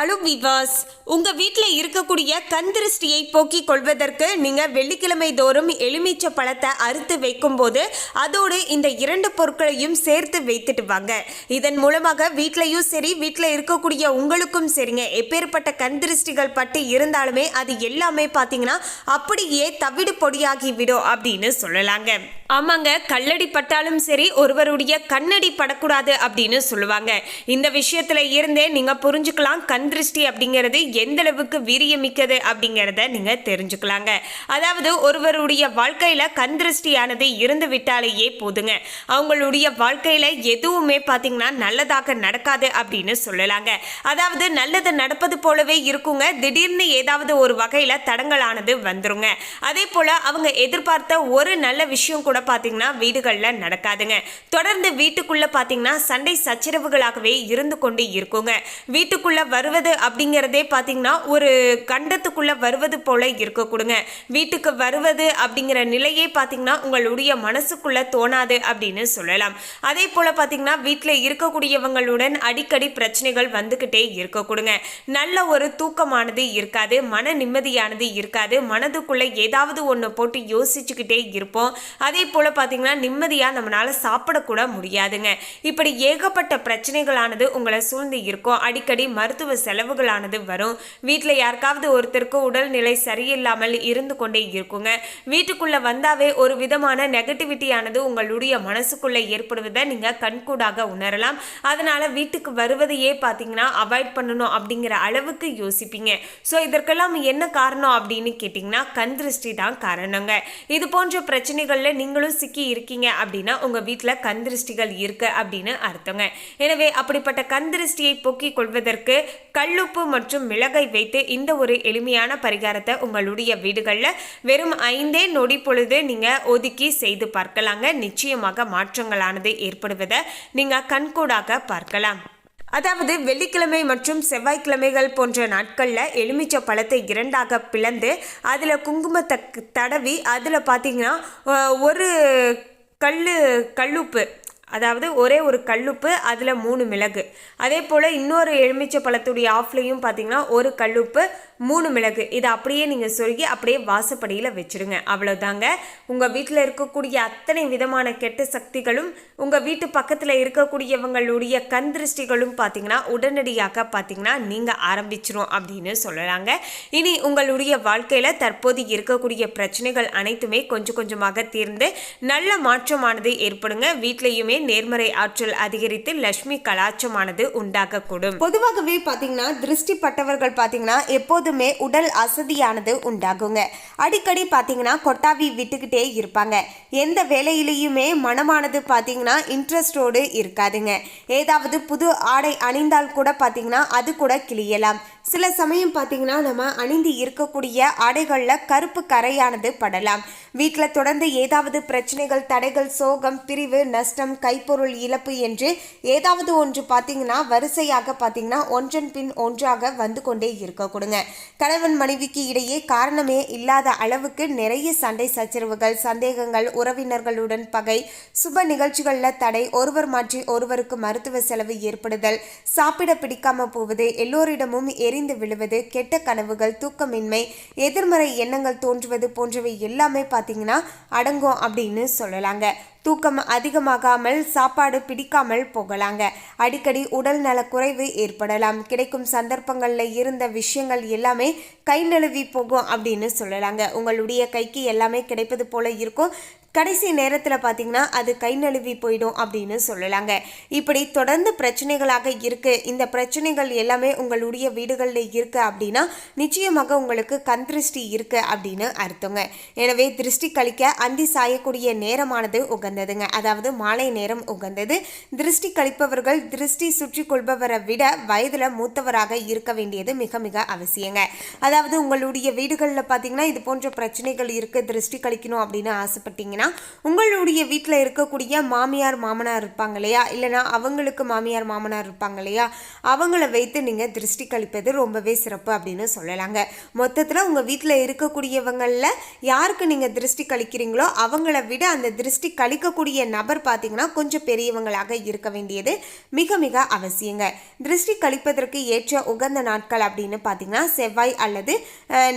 Hello விவாஸ், உங்கள் வீட்டில் இருக்கக்கூடிய கண் திருஷ்டியை போக்கிக் கொள்வதற்கு நீங்கள் வெள்ளிக்கிழமை தோறும் எலுமிச்சை பழத்தை அறுத்து வைக்கும்போது அதோடு இந்த 2 பொருட்களையும் சேர்த்து வைத்துட்டு வாங்க. இதன் மூலமாக வீட்டிலையும் சரி, வீட்டில் இருக்கக்கூடிய உங்களுக்கும் சரிங்க, எப்பேற்பட்ட கண் திருஷ்டிகள் பட்டு இருந்தாலுமே அது எல்லாமே பார்த்தீங்கன்னா அப்படியே தவிடு பொடியாகி விடும் அப்படின்னு சொல்லலாங்க. ஆமாங்க, கல்லடி பட்டாலும் சரி ஒருவருடைய கண்ணடி படக்கூடாது அப்படின்னு சொல்லுவாங்க. இந்த விஷயத்துல இருந்தே நீங்க புரிஞ்சுக்கலாம் கண் திருஷ்டி அப்படிங்கிறது எந்த அளவுக்கு வீரியமிக்கது அப்படிங்கிறத நீங்க தெரிஞ்சுக்கலாங்க. அதாவது ஒருவருடைய வாழ்க்கையில கண் திருஷ்டியானது இருந்து விட்டாலேயே போதுங்க, அவங்களுடைய வாழ்க்கையில எதுவுமே பார்த்தீங்கன்னா நல்லதாக நடக்காது அப்படின்னு சொல்லலாங்க. அதாவது நல்லது நடப்பது போலவே இருக்குங்க, திடீர்னு ஏதாவது ஒரு வகையில தடங்களானது வந்துருங்க. அதே போல அவங்க எதிர்பார்த்த ஒரு நல்ல விஷயம் கூட பார்த்தீங்கன்னா வீடுகளில் நடக்காதுங்க. தொடர்ந்து வீட்டுக்குள்ள பார்த்தீங்கன்னா சண்டை சச்சரவுகளாகவே இருந்து கொண்டு இருக்குங்க. வீட்டுக்குள்ள வருவது அப்படிங்கிறதே பார்த்தீங்கன்னா ஒரு கண்டத்துக்குள்ள வருவது போல இருக்க கொடுங்க. வீட்டுக்கு வருவது அப்படிங்கிற நிலையே பார்த்தீங்கன்னா உங்களுடைய மனசுக்குள்ள தோணாது அப்படின்னு சொல்லலாம். அதே போல பார்த்தீங்கன்னா வீட்டில் இருக்கக்கூடியவங்களுடன் அடிக்கடி பிரச்சனைகள் வந்துகிட்டே இருக்க கொடுங்க. நல்ல ஒரு தூக்கமானது இருக்காது, மன நிம்மதியானது இருக்காது, மனதுக்குள்ள ஏதாவது ஒன்று போட்டு யோசிச்சுக்கிட்டே இருப்போம். அதே போல பார்த்தீங்கன்னா நிம்மதியாக நம்மளால சாப்பிடக்கூட முடியாதுங்க. இப்படி ஏகப்பட்ட பிரச்சனைகளானது உங்களை சூழ்ந்து இருக்கும். அடிக்கடி மருத்துவ செலவுகளானது வரும். வீட்டில் யாருக்காவது ஒருத்தருக்கு உடல்நிலை சரியில்லாமல் இருந்து கொண்டே இருக்குங்க. வீட்டுக்குள்ள வந்தாவே ஒரு விதமான நெகட்டிவிட்டியானது உங்களுடைய மனசுக்குள்ள ஏற்படுவதை நீங்க கண்கூடாக உணரலாம். அதனால வீட்டுக்கு வருவதையே பார்த்தீங்கன்னா அவாய்ட் பண்ணணும் அப்படிங்கிற அளவுக்கு யோசிப்பீங்க. ஸோ இதற்கெல்லாம் என்ன காரணம் அப்படின்னு கேட்டிங்கன்னா கண் திருஷ்டி தான் காரணங்க. இது போன்ற பிரச்சனைகள்ல நீங்களும் சிக்கி இருக்கீங்க அப்படின்னா உங்க வீட்டில் கண் திருஷ்டிகள் இருக்கு அப்படின்னு அர்த்தங்க. எனவே அப்படிப்பட்ட கண் திருஷ்டியை போக்கிக் கொள்வதற்கு கல்லுப்பு மற்றும் மிளகை வைத்து இந்த ஒரு எளிமையான பரிகாரத்தை உங்களுடைய வீடுகளில் வெறும் 5 நொடி பொழுது நீங்க ஒதுக்கி செய்து பார்க்கலாங்க. நிச்சயமாக மாற்றங்களானது ஏற்படுவதை நீங்க கண்கூடாக பார்க்கலாம். அதாவது வெள்ளிக்கிழமை மற்றும் செவ்வாய்க்கிழமைகள் போன்ற நாட்களில் எலுமிச்சை பழத்தை 2ஆக பிளந்து அதில் குங்குமத்தை தடவி அதில் பார்த்தீங்கன்னா ஒரு கல்லுப்பு, அதாவது ஒரே ஒரு கல்லுப்பு, அதில் 3 மிளகு, அதே போல் இன்னொரு எலுமிச்சை பழத்துடைய ஆஃப்லையும் பார்த்தீங்கன்னா ஒரு கல்லுப்பு 3 மிளகு, இதை அப்படியே நீங்கள் சொருகி அப்படியே வாசப்படியில் வச்சுடுங்க. அவ்வளோதாங்க. உங்கள் வீட்டில் இருக்கக்கூடிய அத்தனை விதமான கெட்ட சக்திகளும் உங்கள் வீட்டு பக்கத்தில் இருக்கக்கூடியவங்களுடைய கண் திருஷ்டிகளும் பார்த்தீங்கன்னா உடனடியாக பார்த்தீங்கன்னா நீங்கள் ஆரம்பிச்சிரும் அப்படின்னு சொல்லலாங்க. இனி உங்களுடைய வாழ்க்கையில் தற்போது இருக்கக்கூடிய பிரச்சனைகள் அனைத்துமே கொஞ்சம் கொஞ்சமாக தீர்ந்து நல்ல மாற்றமானது ஏற்படுங்க. வீட்டிலையுமே நேர்மறை ஆற்றல் அதிகரித்து லட்சுமி கலாச்சமானது உண்டாகக்கூடும். பொதுவாகவே பார்த்தீங்கன்னா திருஷ்டி பட்டவர்கள் பார்த்தீங்கன்னா எப்போதுமே உடல் அசதியானது உண்டாகுங்க. அடிக்கடி பார்த்தீங்கன்னா கொட்டாவி விட்டுக்கிட்டே இருப்பாங்க. எந்த வேலையிலையுமே மனமானது பார்த்தீங்கன்னா இன்ட்ரெஸ்டோடு இருக்காதுங்க. ஏதாவது புது ஆடை அணிந்தால் கூட பார்த்தீங்கன்னா அது கூட கிளியலாம். சில சமயம் பார்த்தீங்கன்னா நம்ம அணிந்து இருக்கக்கூடிய ஆடைகளில் கருப்பு கரையானது படலாம். வீட்டில் தொடர்ந்து ஏதாவது பிரச்சனைகள், தடைகள், சோகம், பிரிவு, நஷ்டம், கைப்பொருள் இழப்பு என்று ஏதாவது ஒன்று பார்த்தீங்கன்னா வரிசையாக பார்த்தீங்கன்னா ஒன்றன் பின் ஒன்றாக வந்து கொண்டே இருக்க கொடுங்க. கணவன் மனைவிக்கு இடையே காரணமே இல்லாத அளவுக்கு நிறைய சண்டை சச்சரவுகள், சந்தேகங்கள், உறவினர்களுடன் பகை, சுப நிகழ்ச்சிகளில் தடை, ஒருவர் மாற்றி ஒருவருக்கு மருத்துவ செலவு ஏற்படுதல், சாப்பிட பிடிக்காம போவது, எல்லோரிடமும் எரிந்து விழுவது, கெட்ட கனவுகள், தூக்கமின்மை, எதிர்மறை எண்ணங்கள் தோன்றுவது போன்றவை எல்லாமே பார்த்தீங்கன்னா அடங்கும் அப்படின்னு சொல்லலாங்க. தூக்கம் அதிகமாகாமல் சாப்பாடு பிடிக்காமல் போகலாங்க. அடிக்கடி உடல் நல குறைவு ஏற்படலாம். கிடைக்கும் சந்தர்ப்பங்களில் இருந்த விஷயங்கள் எல்லாமே கை நழுவி போகும் அப்படின்னு சொல்லலாங்க. உங்களுடைய கைக்கு எல்லாமே கிடைப்பது போல இருக்கும், கடைசி நேரத்தில் பார்த்தீங்கன்னா அது கை நழுவி போயிடும் அப்படின்னு சொல்லலாங்க. இப்படி தொடர்ந்து பிரச்சனைகளாக இருக்குது. இந்த பிரச்சனைகள் எல்லாமே உங்களுடைய வீடுகளில் இருக்குது அப்படின்னா நிச்சயமாக உங்களுக்கு கண் திருஷ்டி இருக்குது அப்படின்னு அர்த்தங்க. எனவே திருஷ்டி கழிக்க அந்தி சாயக்கூடிய நேரமானது உகந்ததுங்க. அதாவது மாலை நேரம் உகந்தது. திருஷ்டி கழிப்பவர்கள் திருஷ்டி சுற்றி கொள்பவரை விட வயதில் மூத்தவராக இருக்க வேண்டியது மிக மிக அவசியங்க. அதாவது உங்களுடைய வீடுகளில் பார்த்தீங்கன்னா இது போன்ற பிரச்சனைகள் இருக்குது, திருஷ்டி கழிக்கணும் அப்படின்னு ஆசைப்பட்டீங்கன்னா பார்த்தீங்கன்னா உங்களுடைய வீட்டில் இருக்கக்கூடிய மாமியார் மாமனார் இருப்பாங்க இல்லையா, இல்லைனா அவங்களுக்கு மாமியார் மாமனார் இருப்பாங்க இல்லையா, அவங்கள வைத்து நீங்கள் திருஷ்டி கழிப்பது ரொம்பவே சிறப்பு அப்படின்னு சொல்லலாங்க. மொத்தத்தில் உங்கள் வீட்டில் இருக்கக்கூடியவங்களில் யாருக்கு நீங்கள் திருஷ்டி கழிக்கிறீங்களோ அவங்கள விட அந்த திருஷ்டி கழிக்கக்கூடிய நபர் பார்த்தீங்கன்னா கொஞ்சம் பெரியவங்களாக இருக்க வேண்டியது மிக மிக அவசியங்க. திருஷ்டி கழிப்பதற்கு ஏற்ற உகந்த நாட்கள் அப்படின்னு பார்த்தீங்கன்னா செவ்வாய் அல்லது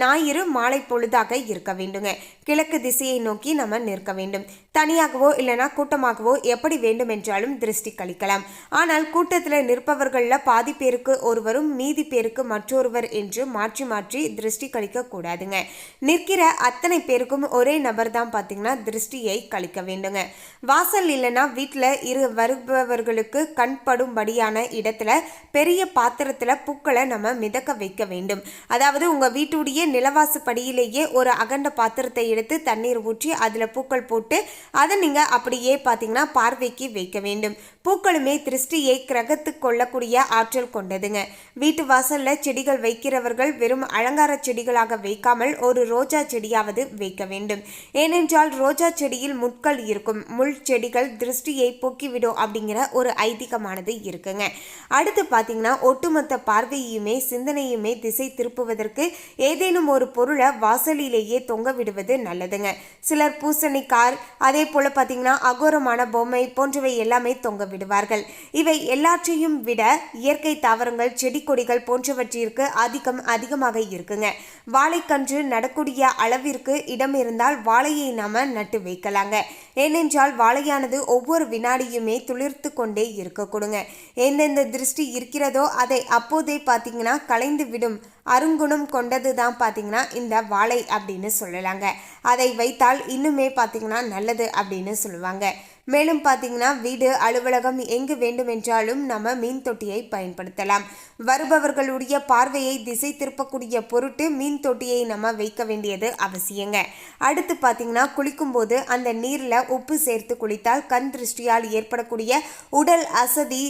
ஞாயிறு மாலை பொழுதாக இருக்க வேண்டுங்க. கிழக்கு திசையை நோக்கி நம்ம நிற்க வேண்டும். தனியாகவோ இல்லைனா கூட்டமாகவோ எப்படி வேண்டும் என்றாலும் திருஷ்டி கழிக்கலாம். ஆனால் கூட்டத்தில் நிற்பவர்களில் பாதி பேருக்கு ஒருவரும் மீதி பேருக்கு மற்றொருவர் என்று மாற்றி மாற்றி திருஷ்டி கழிக்க கூடாதுங்க. நிற்கிற அத்தனை பேருக்கும் ஒரே நபர் தான் பார்த்தீங்கன்னா திருஷ்டியை கழிக்க வேண்டுங்க. வாசல் இல்லைன்னா வீட்டில் வருபவர்களுக்கு கண்படும்படியான இடத்துல பெரிய பாத்திரத்தில் பூக்களை நம்ம மிதக்க வைக்க வேண்டும். அதாவது உங்கள் வீட்டுடைய நிலவாசு படியிலேயே ஒரு அகண்ட பாத்திரத்தை எடுத்து தண்ணீர் ஊற்றி அதில் பூக்கள் போட்டு அதை நீங்கள் அப்படியே பார்த்தீங்கன்னா பார்வைக்கு வைக்க வேண்டும். பூக்களுமே திருஷ்டியை கிரகத்து கொள்ளக்கூடிய ஆற்றல் கொண்டதுங்க. வீட்டு வாசலில் செடிகள் வைக்கிறவர்கள் வெறும் அலங்கார செடிகளாக வைக்காமல் ஒரு ரோஜா செடியாவது வைக்க வேண்டும். ஏனென்றால் ரோஜா செடியில் முட்கள் இருக்கும். முள் செடிகள் திருஷ்டியை போக்கிவிடும் அப்படிங்கிற ஒரு ஐதீகமானது இருக்குங்க. அடுத்து பார்த்தீங்கன்னா ஒட்டுமொத்த பார்வையுமே சிந்தனையுமே திசை திருப்புவதற்கு ஏதேனும் ஒரு பொருளை வாசலிலேயே தொங்க விடுவது நல்லதுங்க. சிலர் பூசணிக்கார் அதே போல பார்த்தீங்கன்னா அகோரமான பொம்மை போன்றவை எல்லாமே தொங்க விடுவார்கள். இவை எல்லாற்றையும் விட இயற்கை தாவரங்கள் செடி கொடிகள் போன்றவற்றிற்கு ஆதிக்கம் அதிகமாக இருக்குங்க. வாழைக்கன்று நடக்கூடிய அளவிற்கு இடம் இருந்தால் வாழையை நாம நட்டு வைக்கலாங்க. ஏனென்றால் வாழையானது ஒவ்வொரு வினாடியுமே துளிர்த்து கொண்டே இருக்க கொடுங்க. எந்தெந்த திருஷ்டி இருக்கிறதோ அதை அப்போதே பார்த்தீங்கன்னா கலைந்து விடும் அருங்குணம் கொண்டது தான் பார்த்தீங்கன்னா இந்த வாழை அப்படின்னு சொல்லலாங்க. அதை வைத்தால் இன்னுமே பார்த்தீங்கன்னா நல்லது அப்படின்னு சொல்லுவாங்க. மேலும் பார்த்தீங்கன்னா வீடு அலுவலகம் எங்கு வேண்டுமென்றாலும் நம்ம மீன் தொட்டியை பயன்படுத்தலாம். வருபவர்களுடைய பார்வையை திசை திருப்பக்கூடிய பொருட்டு மீன் தொட்டியை நம்ம வைக்க வேண்டியது அவசியங்க. அடுத்து பார்த்தீங்கன்னா குளிக்கும்போது அந்த நீரில் உப்பு சேர்த்து குளித்தால் கண் திருஷ்டியால் ஏற்படக்கூடிய உடல் அசதி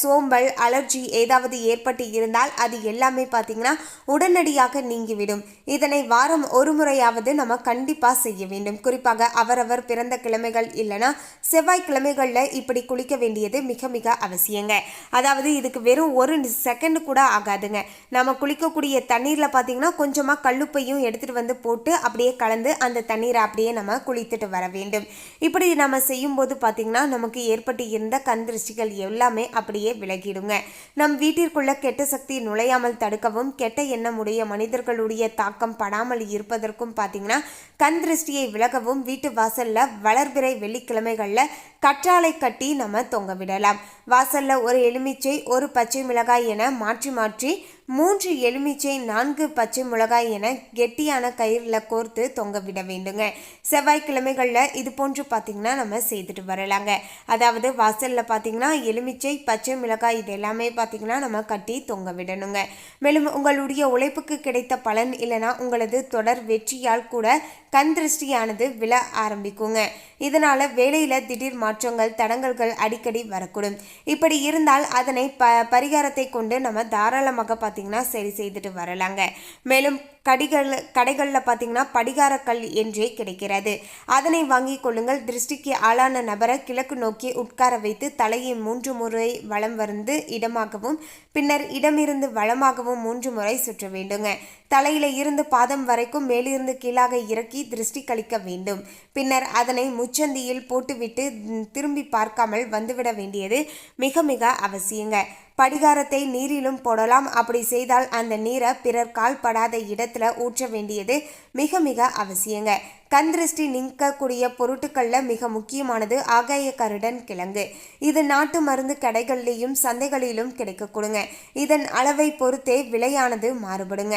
சோம்பல் அலர்ஜி ஏதாவது ஏற்பட்டு இருந்தால் அது எல்லாமே பார்த்தீங்கன்னா உடனடியாக நீங்கிவிடும். இதனை வாரம் ஒரு முறையாவது நம்ம கண்டிப்பாக செய்ய வேண்டும். குறிப்பாக அவரவர் பிறந்த கிழமைகள் இல்லைன்னா செவ்வாய்க்கிழமைகளில் இப்படி குளிக்க வேண்டியது மிக மிக அவசியங்க. அதாவது இதுக்கு வெறும் ஒரு செகண்ட் கூட ஆகாதுங்க. நம்ம குளிக்கக்கூடிய தண்ணீரில் பார்த்தீங்கன்னா கொஞ்சமாக கல்லுப்பையும் எடுத்துகிட்டு வந்து போட்டு அப்படியே கலந்து அந்த தண்ணீரை அப்படியே நம்ம குளித்துட்டு வர வேண்டும். இப்படி நம்ம செய்யும்போது பார்த்தீங்கன்னா நமக்கு ஏற்பட்டு இருந்த கண் திருஷ்டிகள் எல்லாமே அப்படியே விலகிடுங்க. நம் வீட்டிற்குள்ள கெட்ட சக்தி நுழையாமல் தடுக்கவும் கெட்ட எண்ணமுடைய மனிதர்களுடைய தாக்கம் படாமல் இருப்பதற்கும் பார்த்தீங்கன்னா கண் திருஷ்டியை விலகவும் வீட்டு வாசல்ல வளர்பிறை வெள்ளிக்கிழமைகளில் கற்றாழை கட்டி நம்ம தொங்க விடலாம். வாசல்ல ஒரு எலுமிச்சை ஒரு பச்சை மிளகாய் என மாற்றி மாற்றி 3 எலுமிச்சை 4 பச்சை மிளகாய் என கெட்டியான கயிறில் கோர்த்து தொங்க விட வேண்டுங்க. செவ்வாய்க்கிழமைகளில் இது போன்று பார்த்தீங்கன்னா நம்ம செய்துட்டு வரலாங்க. அதாவது வாசலில் பார்த்தீங்கன்னா எலுமிச்சை பச்சை மிளகாய் இது எல்லாமே பார்த்தீங்கன்னா நம்ம கட்டி தொங்க விடணுங்க. மேலும் உங்களுடைய உழைப்புக்கு கிடைத்த பலன் இல்லைனா உங்களது தொடர் வெற்றியால் கூட கண் திருஷ்டியானது விழ ஆரம்பிக்குங்க. இதனால் வேலையில் திடீர் மாற்றங்கள் தடங்கல்கள் அடிக்கடி வரக்கூடும். இப்படி இருந்தால் அதனை பரிகாரத்தை கொண்டு நம்ம தாராளமாக பார்த்தீங்கன்னா சரி செய்துட்டு வரலாங்க. மேலும் கடைகளில் பார்த்தீங்கன்னா படிகாரக்கல் என்றே கிடைக்கிறது. அதனை வாங்கி கொள்ளுங்கள். திருஷ்டிக்கு ஆளான நபரை கிழக்கு நோக்கி உட்கார வைத்து தலையை 3 முறை வலம் வந்து இடமாகவும் பின்னர் இடமிருந்து வளமாகவும் 3 முறை சுற்ற வேண்டுங்க. தலையில இருந்து பாதம் வரைக்கும் மேலிருந்து கீழாக இறக்கி திருஷ்டி கழிக்க வேண்டும். பின்னர் அதனை முச்சந்தியில் போட்டுவிட்டு திரும்பி பார்க்காமல் வந்துவிட வேண்டியது மிக மிக அவசியங்க. படிகாரத்தை நீரிலும் போடலாம். அப்படி செய்தால் அந்த நீரை பிறர் கால் படாத இடத்துல ஊற்ற வேண்டியது மிக மிக அவசியங்க. கண் திருஷ்டி நீக்கக்கூடிய பொருட்களில் மிக முக்கியமானது ஆகாய கருடன் கிழங்கு. இது நாட்டு மருந்து கடைகளிலும் சந்தைகளிலும் கிடைக்க கொடுங்க. இதன் அளவை பொறுத்தே விலையானது மாறுபடுங்க.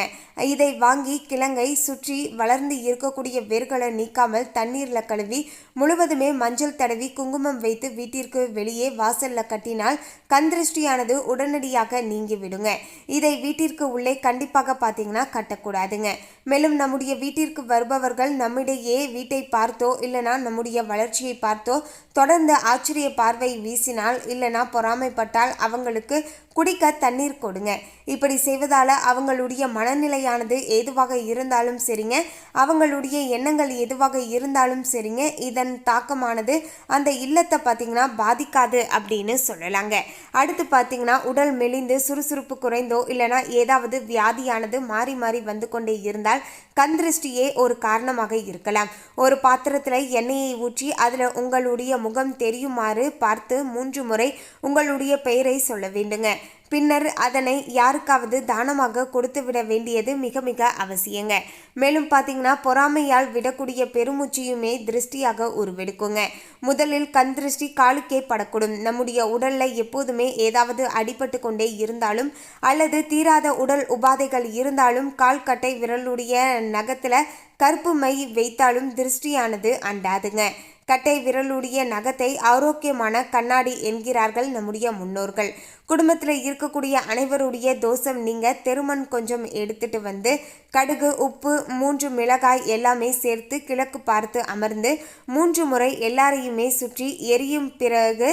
இதை வாங்கி கிழங்கை சுற்றி வளர்ந்து இருக்கக்கூடிய வேர்களை நீக்காமல் தண்ணீரில் கழுவி முழுவதுமே மஞ்சள் தடவி குங்குமம் வைத்து வீட்டிற்கு வெளியே வாசலில் கட்டினால் கண் திருஷ்டியானது உடனடியாக நீங்கி விடுங்க. இதை வீட்டிற்கு உள்ளே கண்டிப்பாக பார்த்தீங்கன்னா கட்டக்கூடாதுங்க. மேலும் நம்முடைய வீட்டிற்கு வருபவர்கள் நம்மிடையே நம்முடைய வீட்டை பார்த்தோ இல்லைனா நம்முடைய வளர்ச்சியை பார்த்தோ தொடர்ந்து ஆச்சரிய பார்வை வீசினால் இல்லைனா பொறாமைப்பட்டால் அவங்களுக்கு குடிக்க தண்ணீர் கொடுங்க. இப்படி செய்வதால் அவங்களுடைய மனநிலையானது எதுவாக இருந்தாலும் சரிங்க, அவங்களுடைய எண்ணங்கள் எதுவாக இருந்தாலும் சரிங்க, இதன் தாக்கமானது அந்த இல்லத்தை பார்த்திங்கன்னா பாதிக்காது அப்படின்னு சொல்லலாங்க. அடுத்து பார்த்திங்கன்னா உடல் மெலிந்து சுறுசுறுப்பு குறைந்தோ இல்லைனா ஏதாவது வியாதியானது மாறி மாறி வந்து கொண்டே இருந்தால் கண் திருஷ்டியே ஒரு காரணமாக இருக்கலாம். ஒரு பாத்திரத்தில் எண்ணெயை ஊற்றி அதில் உங்களுடைய முகம் தெரியுமாறு பார்த்து 3 முறை உங்களுடைய பெயரை சொல்ல வேண்டுங்க. பின்னர் அதனை யாருக்காவது தானமாக கொடுத்து விட வேண்டியது மிக மிக அவசியங்க. மேலும் பார்த்தீங்கன்னா பொறாமையால் விடக்கூடிய பெருமூச்சியுமே திருஷ்டியாக உருவெடுக்குங்க. முதலில் கண் திருஷ்டி காலுக்கே படக்கூடும். நம்முடைய உடலில் எப்போதுமே ஏதாவது அடிபட்டு கொண்டே இருந்தாலும் அல்லது தீராத உடல் உபாதைகள் இருந்தாலும் கால் கட்டை விரலுடைய நகத்தில் கருப்பு மை வைத்தாலும் திருஷ்டியானது அண்டாதுங்க. கட்டை விரலுடைய நகத்தை ஆரோக்கியமான கண்ணாடி என்கிறார்கள் நம்முடைய முன்னோர்கள். குடும்பத்தில் இருக்கக்கூடிய அனைவருடைய தோஷம் நீங்க தெருமண் கொஞ்சம் எடுத்துட்டு வந்து கடுகு, உப்பு, 3 மிளகாய் எல்லாமே சேர்த்து கிழக்கு பார்த்து அமர்ந்து 3 முறை எல்லாரையுமே சுற்றி எரியும் பிறகு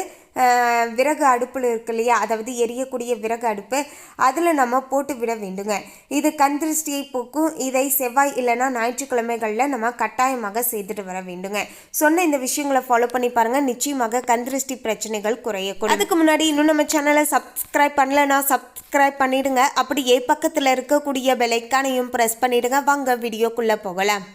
விறகு அடுப்பில் இருக்கு இல்லையா, அதாவது எரியக்கூடிய விறகு அடுப்பு, அதில் நம்ம போட்டு விட வேண்டுங்க. இது கண் திருஷ்டியை போக்கும். இதை செவ்வாய் இல்லைன்னா ஞாயிற்றுக்கிழமைகளில் நம்ம கட்டாயமாக செய்துட்டு வர வேண்டுங்க. சொன்ன இந்த விஷயங்களை ஃபாலோ பண்ணி பாருங்க, நிச்சயமாக கண் திருஷ்டி பிரச்சனைகள் குறையக்கூடும். அதுக்கு முன்னாடி இன்னும் நம்ம சேனலை சப்ஸ்கிரைப் பண்ணலன்னா சப்ஸ்கிரைப் பண்ணிடுங்க. அப்படியே பக்கத்தில் இருக்கக்கூடிய பெல் ஐகானையும் ப்ரெஸ் பண்ணிடுங்க. வாங்க வீடியோக்குள்ளே போகலாம்.